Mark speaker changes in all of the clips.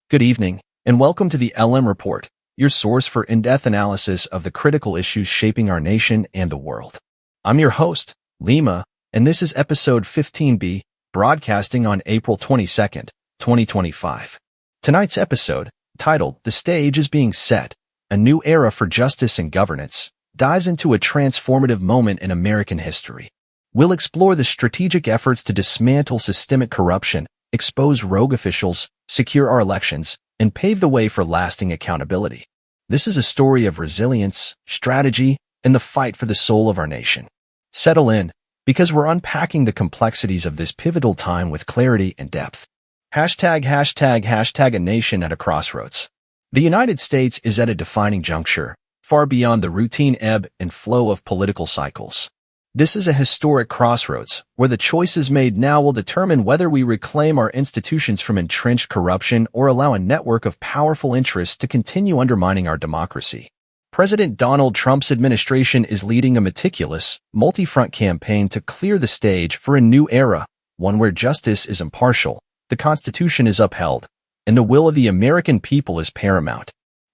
Speaker 1: Good evening, and welcome to the LM Report, your source for in-depth analysis of the critical issues shaping our nation and the world. I'm your host, Lima, and this is episode 15B, broadcasting on April 22nd, 2025. Tonight's episode, titled "The Stage is Being Set, A New Era for Justice and Governance," dives into a transformative moment in American history. We'll explore the strategic efforts to dismantle systemic corruption, expose rogue officials, secure our elections, and pave the way for lasting accountability. This is a story of resilience, strategy, and the fight for the soul of our nation. Settle in, because we're unpacking the complexities of this pivotal time with clarity and depth. #A nation at a crossroads. The United States is at a defining juncture, far beyond the routine ebb and flow of political cycles. This is a historic crossroads, where the choices made now will determine whether we reclaim our institutions from entrenched corruption or allow a network of powerful interests to continue undermining our democracy. President Donald Trump's administration is leading a meticulous, multi-front campaign to clear the stage for a new era, one where justice is impartial, the Constitution is upheld, and the will of the American people is paramount.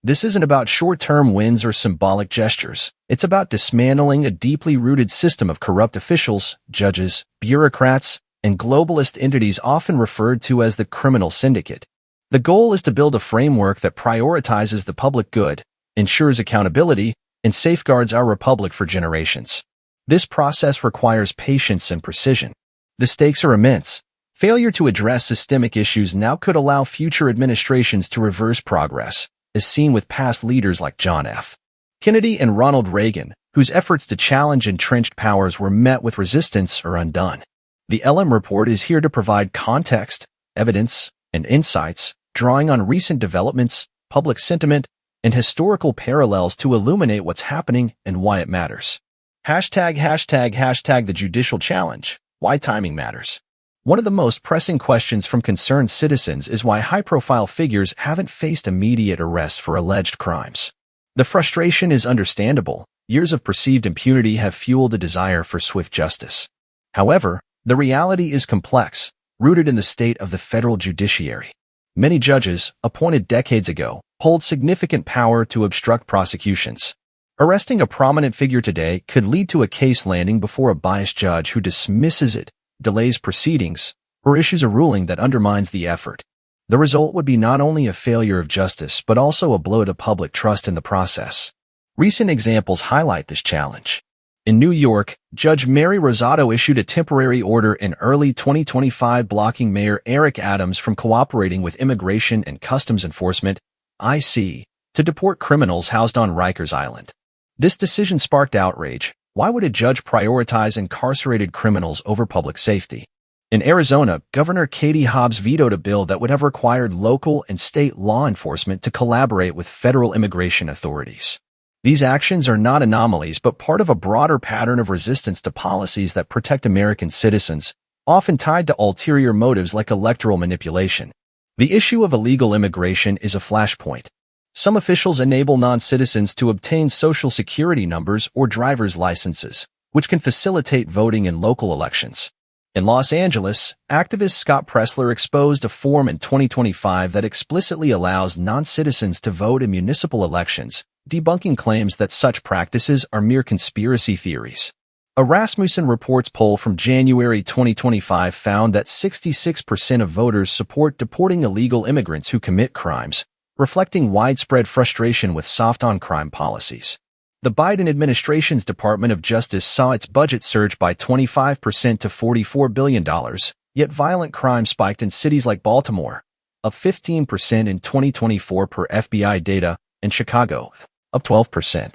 Speaker 1: This isn't about short-term wins or symbolic gestures. It's about dismantling a deeply rooted system of corrupt officials, judges, bureaucrats, and globalist entities often referred to as the criminal syndicate. The goal is to build a framework that prioritizes the public good, ensures accountability, and safeguards our republic for generations. This process requires patience and precision. The stakes are immense. Failure to address systemic issues now could allow future administrations to reverse progress, as seen with past leaders like John F. Kennedy and Ronald Reagan, whose efforts to challenge entrenched powers were met with resistance or undone. The LM Report is here to provide context, evidence, and insights, drawing on recent developments, public sentiment, and historical parallels to illuminate what's happening and why it matters. #The Judicial Challenge, Why Timing Matters. One of the most pressing questions from concerned citizens is why high-profile figures haven't faced immediate arrests for alleged crimes. The frustration is understandable. Years of perceived impunity have fueled a desire for swift justice. However, the reality is complex, rooted in the state of the federal judiciary. Many judges, appointed decades ago, hold significant power to obstruct prosecutions. Arresting a prominent figure today could lead to a case landing before a biased judge who dismisses it, delays proceedings, or issues a ruling that undermines the effort. The result would be not only a failure of justice but also a blow to public trust in the process. Recent examples highlight this challenge. In New York, Judge Mary Rosado issued a temporary order in early 2025 blocking Mayor Eric Adams from cooperating with Immigration and Customs Enforcement, IC, to deport criminals housed on Rikers Island. This decision sparked outrage. Why would a judge prioritize incarcerated criminals over public safety? In Arizona, Governor Katie Hobbs vetoed a bill that would have required local and state law enforcement to collaborate with federal immigration authorities. These actions are not anomalies but part of a broader pattern of resistance to policies that protect American citizens, often tied to ulterior motives like electoral manipulation. The issue of illegal immigration is a flashpoint. Some officials enable non-citizens to obtain social security numbers or driver's licenses, which can facilitate voting in local elections. In Los Angeles, activist Scott Pressler exposed a form in 2025 that explicitly allows non-citizens to vote in municipal elections, debunking claims that such practices are mere conspiracy theories. A Rasmussen Reports poll from January 2025 found that 66% of voters support deporting illegal immigrants who commit crimes, reflecting widespread frustration with soft-on-crime policies. The Biden administration's Department of Justice saw its budget surge by 25% to $44 billion, yet violent crime spiked in cities like Baltimore, up 15% in 2024 per FBI data, and Chicago, up 12%.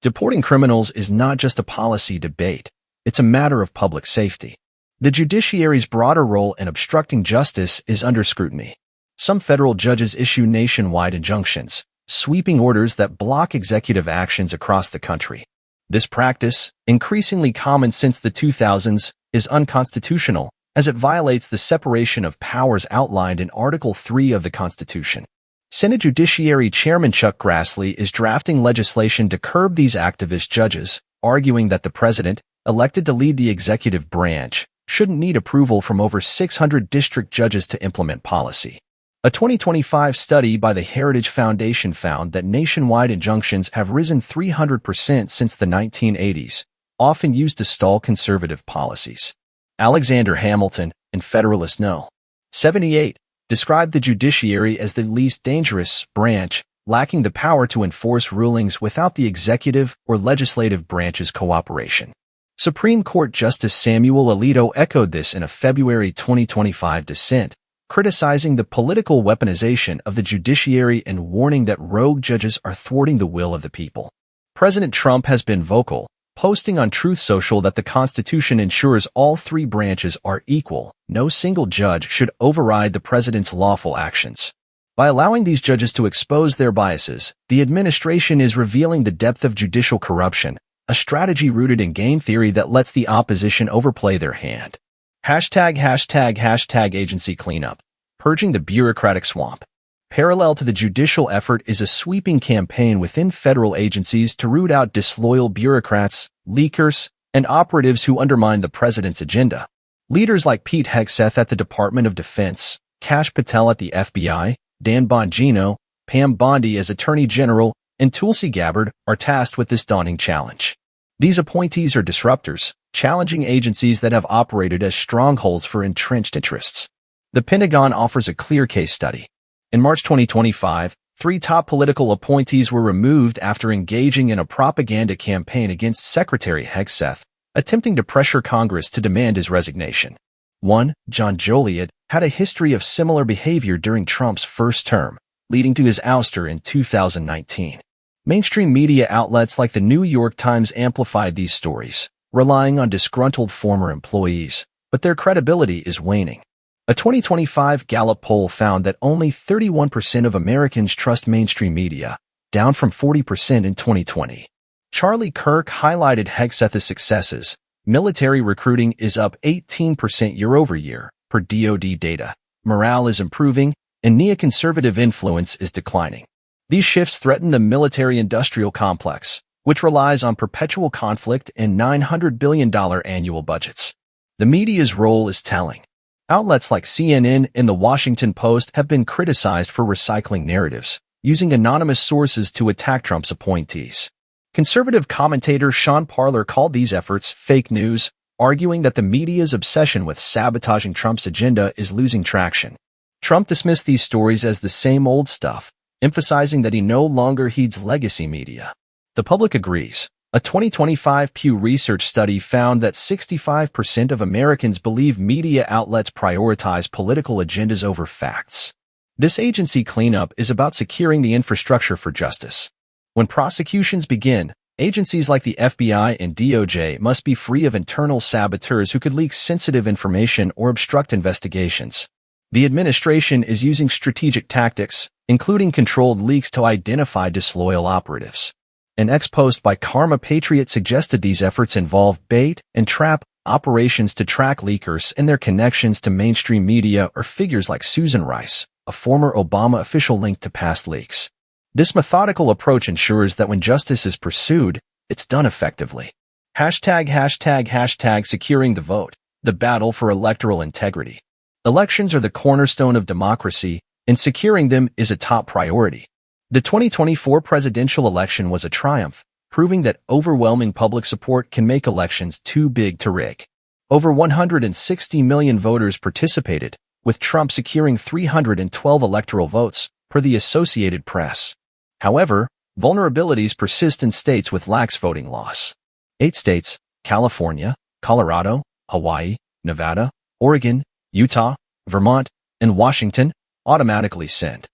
Speaker 1: Deporting criminals is not just a policy debate, it's a matter of public safety. The judiciary's broader role in obstructing justice is under scrutiny. Some federal judges issue nationwide injunctions, sweeping orders that block executive actions across the country. This practice, increasingly common since the 2000s, is unconstitutional, as it violates the separation of powers outlined in Article 3 of the Constitution. Senate Judiciary Chairman Chuck Grassley is drafting legislation to curb these activist judges, arguing that the president, elected to lead the executive branch, shouldn't need approval from over 600 district judges to implement policy. A 2025 study by the Heritage Foundation found that nationwide injunctions have risen 300% since the 1980s, often used to stall conservative policies. Alexander Hamilton, in Federalist No. 78, described the judiciary as the least dangerous branch, lacking the power to enforce rulings without the executive or legislative branch's cooperation. Supreme Court Justice Samuel Alito echoed this in a February 2025 dissent, criticizing the political weaponization of the judiciary and warning that rogue judges are thwarting the will of the people. President Trump has been vocal, posting on Truth Social that the Constitution ensures all three branches are equal. No single judge should override the president's lawful actions. By allowing these judges to expose their biases, the administration is revealing the depth of judicial corruption, a strategy rooted in game theory that lets the opposition overplay their hand. #agency cleanup, purging the bureaucratic swamp. Parallel to the judicial effort is a sweeping campaign within federal agencies to root out disloyal bureaucrats, leakers, and operatives who undermine the president's agenda. Leaders like Pete Hegseth at the Department of Defense, Kash Patel at the FBI, Dan Bongino, Pam Bondi as Attorney General, and Tulsi Gabbard are tasked with this daunting challenge. These appointees are disruptors, challenging agencies that have operated as strongholds for entrenched interests. The Pentagon offers a clear case study. In March 2025, 3 top political appointees were removed after engaging in a propaganda campaign against Secretary Hegseth, attempting to pressure Congress to demand his resignation. 1. John Joliet had a history of similar behavior during Trump's first term, leading to his ouster in 2019. Mainstream media outlets like the New York Times amplified these stories, relying on disgruntled former employees, but their credibility is waning. A 2025 Gallup poll found that only 31% of Americans trust mainstream media, down from 40% in 2020. Charlie Kirk highlighted Hegseth's successes. Military recruiting is up 18% year-over-year, per DoD data. Morale is improving, and neoconservative influence is declining. These shifts threaten the military-industrial complex, which relies on perpetual conflict and $900 billion annual budgets. The media's role is telling. Outlets like CNN and The Washington Post have been criticized for recycling narratives, using anonymous sources to attack Trump's appointees. Conservative commentator Sean Parler called these efforts fake news, arguing that the media's obsession with sabotaging Trump's agenda is losing traction. Trump dismissed these stories as the same old stuff, emphasizing that he no longer heeds legacy media. The public agrees. A 2025 Pew Research study found that 65% of Americans believe media outlets prioritize political agendas over facts. This agency cleanup is about securing the infrastructure for justice. When prosecutions begin, agencies like the FBI and DOJ must be free of internal saboteurs who could leak sensitive information or obstruct investigations. The administration is using strategic tactics, including controlled leaks, to identify disloyal operatives. An ex-post by Karma Patriot suggested these efforts involve bait and trap operations to track leakers and their connections to mainstream media or figures like Susan Rice, a former Obama official linked to past leaks. This methodical approach ensures that when justice is pursued, it's done effectively. Securing the vote, the battle for electoral integrity. Elections are the cornerstone of democracy, and securing them is a top priority. The 2024 presidential election was a triumph, proving that overwhelming public support can make elections too big to rig. Over 160 million voters participated, with Trump securing 312 electoral votes, per the Associated Press. However, vulnerabilities persist in states with lax voting laws. 8 states, California, Colorado, Hawaii, Nevada, Oregon, Utah, Vermont, and Washington, automatically send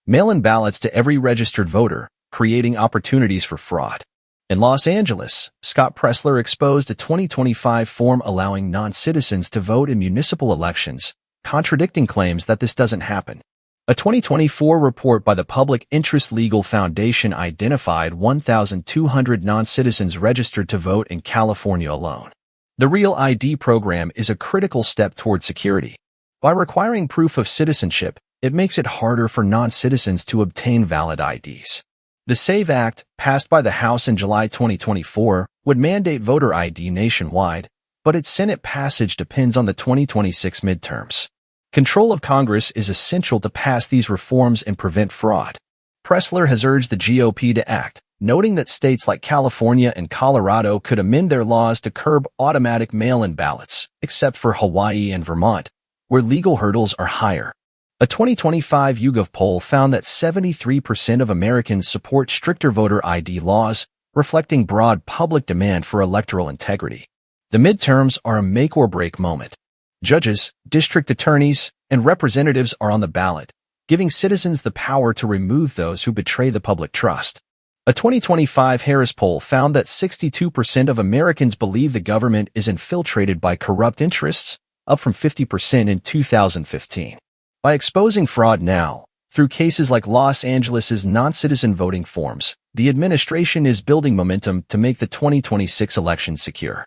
Speaker 1: mail-in ballots to every registered voter, creating opportunities for fraud. In Los Angeles, Scott Pressler exposed a 2025 form allowing non-citizens to vote in municipal elections, contradicting claims that this doesn't happen. A 2024 report by the Public Interest Legal Foundation identified 1,200 non-citizens registered to vote in California alone. The Real ID program is a critical step toward security. By requiring proof of citizenship, it makes it harder for non-citizens to obtain valid IDs. The SAVE Act, passed by the House in July 2024, would mandate voter ID nationwide, but its Senate passage depends on the 2026 midterms. Control of Congress is essential to pass these reforms and prevent fraud. Pressler has urged the GOP to act, noting that states like California and Colorado could amend their laws to curb automatic mail-in ballots, except for Hawaii and Vermont, where legal hurdles are higher. A 2025 YouGov poll found that 73% of Americans support stricter voter ID laws, reflecting broad public demand for electoral integrity. The midterms are a make-or-break moment. Judges, district attorneys, and representatives are on the ballot, giving citizens the power to remove those who betray the public trust. A 2025 Harris poll found that 62% of Americans believe the government is infiltrated by corrupt interests, up from 50% in 2015. By exposing fraud now, through cases like Los Angeles' non-citizen voting forms, the administration is building momentum to make the 2026 election secure.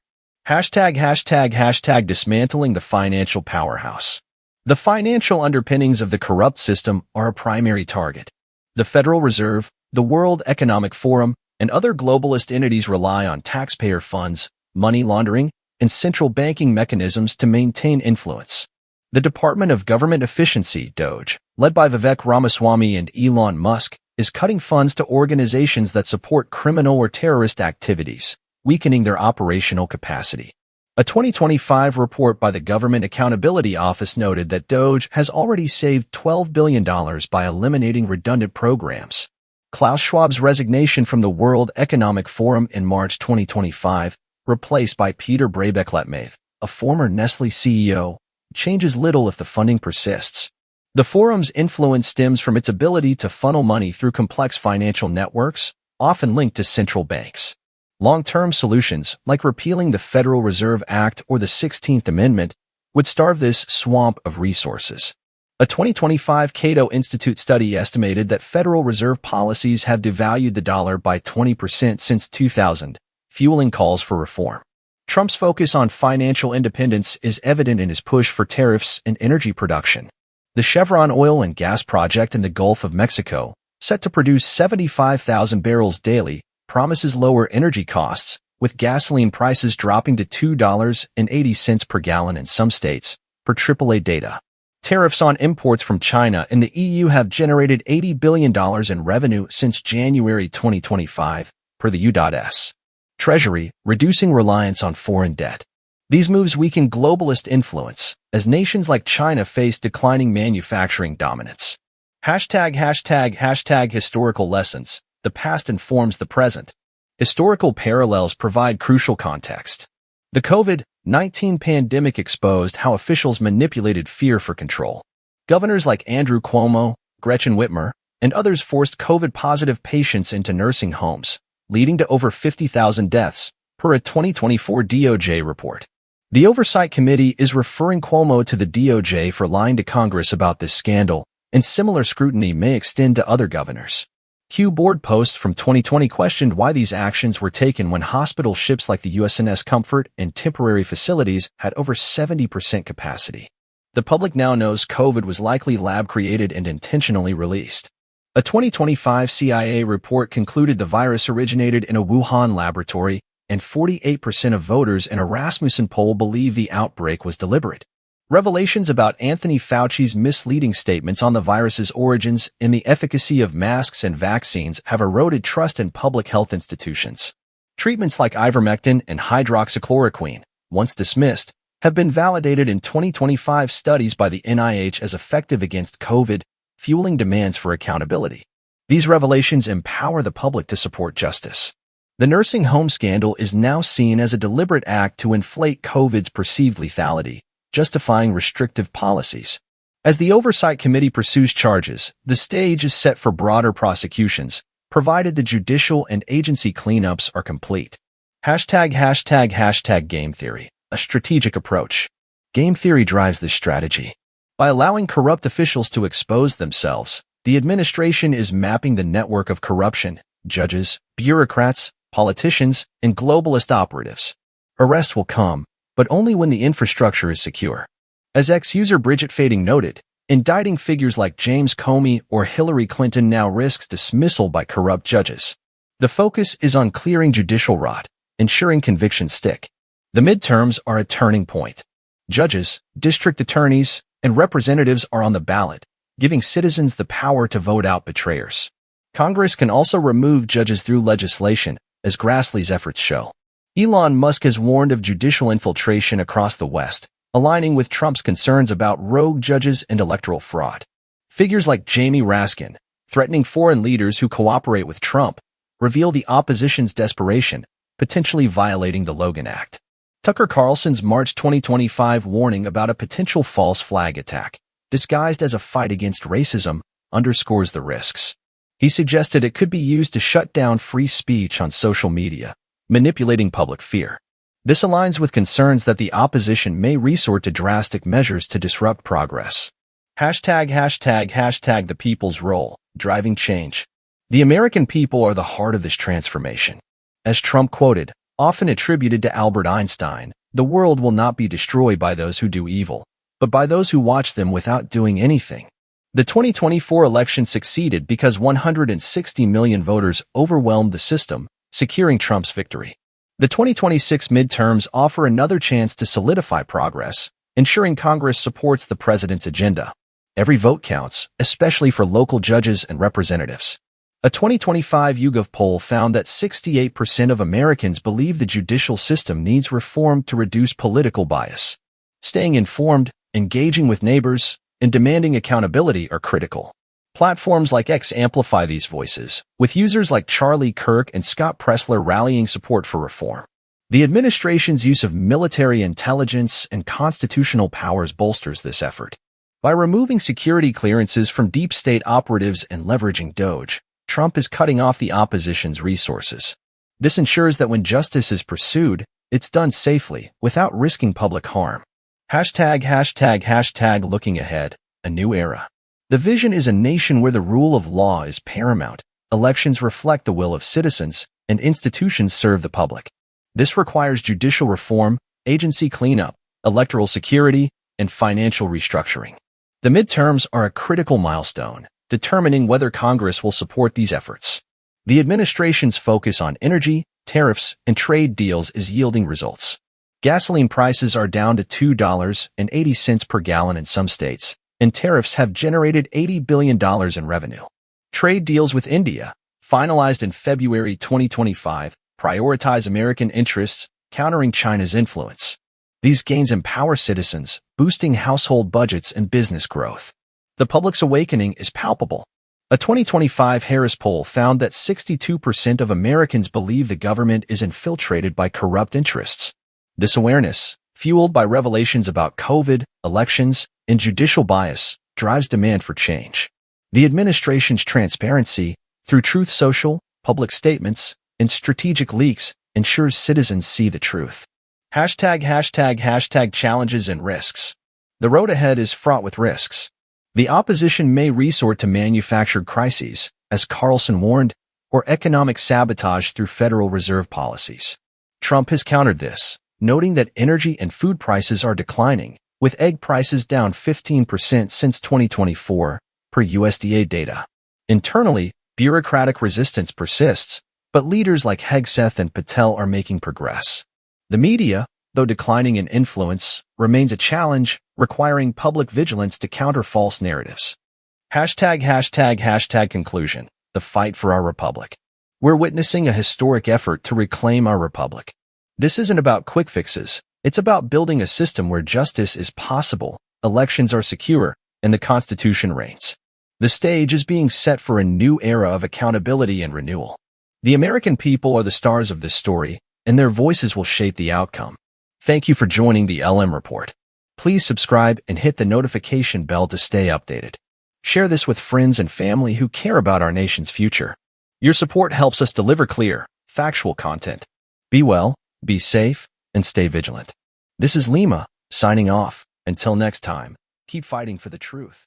Speaker 1: #####, dismantling the financial powerhouse. The financial underpinnings of the corrupt system are a primary target. The Federal Reserve, the World Economic Forum, and other globalist entities rely on taxpayer funds, money laundering, and central banking mechanisms to maintain influence. The Department of Government Efficiency, DOGE, led by Vivek Ramaswamy and Elon Musk, is cutting funds to organizations that support criminal or terrorist activities, weakening their operational capacity. A 2025 report by the Government Accountability Office noted that DOGE has already saved $12 billion by eliminating redundant programs. Klaus Schwab's resignation from the World Economic Forum in March 2025, replaced by Peter Brabeck-Letmathe, a former Nestle CEO, changes little if the funding persists. The forum's influence stems from its ability to funnel money through complex financial networks, often linked to central banks. Long-term solutions, like repealing the Federal Reserve Act or the 16th Amendment, would starve this swamp of resources. A 2025 Cato Institute study estimated that Federal Reserve policies have devalued the dollar by 20% since 2000, fueling calls for reform. Trump's focus on financial independence is evident in his push for tariffs and energy production. The Chevron oil and gas project in the Gulf of Mexico, set to produce 75,000 barrels daily, promises lower energy costs, with gasoline prices dropping to $2.80 per gallon in some states, per AAA data. Tariffs on imports from China and the EU have generated $80 billion in revenue since January 2025, per the U.S. Treasury, reducing reliance on foreign debt. These moves weaken globalist influence, as nations like China face declining manufacturing dominance. ####, historical lessons. The past informs the present. Historical parallels provide crucial context. The COVID-19 pandemic exposed how officials manipulated fear for control. Governors like Andrew Cuomo, Gretchen Whitmer, and others forced COVID-positive patients into nursing homes, leading to over 50,000 deaths, per a 2024 DOJ report. The Oversight Committee is referring Cuomo to the DOJ for lying to Congress about this scandal, and similar scrutiny may extend to other governors. Q board posts from 2020 questioned why these actions were taken when hospital ships like the USNS Comfort and temporary facilities had over 70% capacity. The public now knows COVID was likely lab-created and intentionally released. A 2025 CIA report concluded the virus originated in a Wuhan laboratory, and 48% of voters in a Rasmussen poll believe the outbreak was deliberate. Revelations about Anthony Fauci's misleading statements on the virus's origins and the efficacy of masks and vaccines have eroded trust in public health institutions. Treatments like ivermectin and hydroxychloroquine, once dismissed, have been validated in 2025 studies by the NIH as effective against COVID, fueling demands for accountability. These revelations empower the public to support justice. The nursing home scandal is now seen as a deliberate act to inflate COVID's perceived lethality, justifying restrictive policies. As the Oversight Committee pursues charges, the stage is set for broader prosecutions, provided the judicial and agency cleanups are complete. ####, game theory, a strategic approach. Game theory drives this strategy. By allowing corrupt officials to expose themselves, the administration is mapping the network of corruption, judges, bureaucrats, politicians, and globalist operatives. Arrest will come, but only when the infrastructure is secure. As ex-user Bridget Fading noted, indicting figures like James Comey or Hillary Clinton now risks dismissal by corrupt judges. The focus is on clearing judicial rot, ensuring convictions stick. The midterms are a turning point. Judges, district attorneys, and representatives are on the ballot, giving citizens the power to vote out betrayers. Congress can also remove judges through legislation, as Grassley's efforts show. Elon Musk has warned of judicial infiltration across the West, aligning with Trump's concerns about rogue judges and electoral fraud. Figures like Jamie Raskin, threatening foreign leaders who cooperate with Trump, reveal the opposition's desperation, potentially violating the Logan Act. Tucker Carlson's March 2025 warning about a potential false flag attack, disguised as a fight against racism, underscores the risks. He suggested it could be used to shut down free speech on social media, manipulating public fear. This aligns with concerns that the opposition may resort to drastic measures to disrupt progress. #the people's role, driving change. The American people are the heart of this transformation. As Trump quoted, often attributed to Albert Einstein, the world will not be destroyed by those who do evil, but by those who watch them without doing anything. The 2024 election succeeded because 160 million voters overwhelmed the system, securing Trump's victory. The 2026 midterms offer another chance to solidify progress, ensuring Congress supports the president's agenda. Every vote counts, especially for local judges and representatives. A 2025 YouGov poll found that 68% of Americans believe the judicial system needs reform to reduce political bias. Staying informed, engaging with neighbors, and demanding accountability are critical. Platforms like X amplify these voices, with users like Charlie Kirk and Scott Pressler rallying support for reform. The administration's use of military intelligence and constitutional powers bolsters this effort. By removing security clearances from deep state operatives and leveraging DOJ, Trump is cutting off the opposition's resources. This ensures that when justice is pursued, it's done safely, without risking public harm. Looking ahead, a new era. The vision is a nation where the rule of law is paramount, elections reflect the will of citizens, and institutions serve the public. This requires judicial reform, agency cleanup, electoral security, and financial restructuring. The midterms are a critical milestone, determining whether Congress will support these efforts. The administration's focus on energy, tariffs, and trade deals is yielding results. Gasoline prices are down to $2.80 per gallon in some states, and tariffs have generated $80 billion in revenue. Trade deals with India, finalized in February 2025, prioritize American interests, countering China's influence. These gains empower citizens, boosting household budgets and business growth. The public's awakening is palpable. A 2025 Harris poll found that 62% of Americans believe the government is infiltrated by corrupt interests. This awareness, fueled by revelations about COVID, elections, and judicial bias, drives demand for change. The administration's transparency, through Truth Social, public statements, and strategic leaks, ensures citizens see the truth. Challenges and risks. The road ahead is fraught with risks. The opposition may resort to manufactured crises, as Carlson warned, or economic sabotage through Federal Reserve policies. Trump has countered this, noting that energy and food prices are declining, with egg prices down 15% since 2024, per USDA data. Internally, bureaucratic resistance persists, but leaders like Hegseth and Patel are making progress. The media, though declining in influence, remains a challenge, requiring public vigilance to counter false narratives. Conclusion. The fight for our republic. We're witnessing a historic effort to reclaim our republic. This isn't about quick fixes. It's about building a system where justice is possible, elections are secure, and the Constitution reigns. The stage is being set for a new era of accountability and renewal. The American people are the stars of this story, and their voices will shape the outcome. Thank you for joining the LM Report. Please subscribe and hit the notification bell to stay updated. Share this with friends and family who care about our nation's future. Your support helps us deliver clear, factual content. Be well, be safe, and stay vigilant. This is Lima, signing off. Until next time, keep fighting for the truth.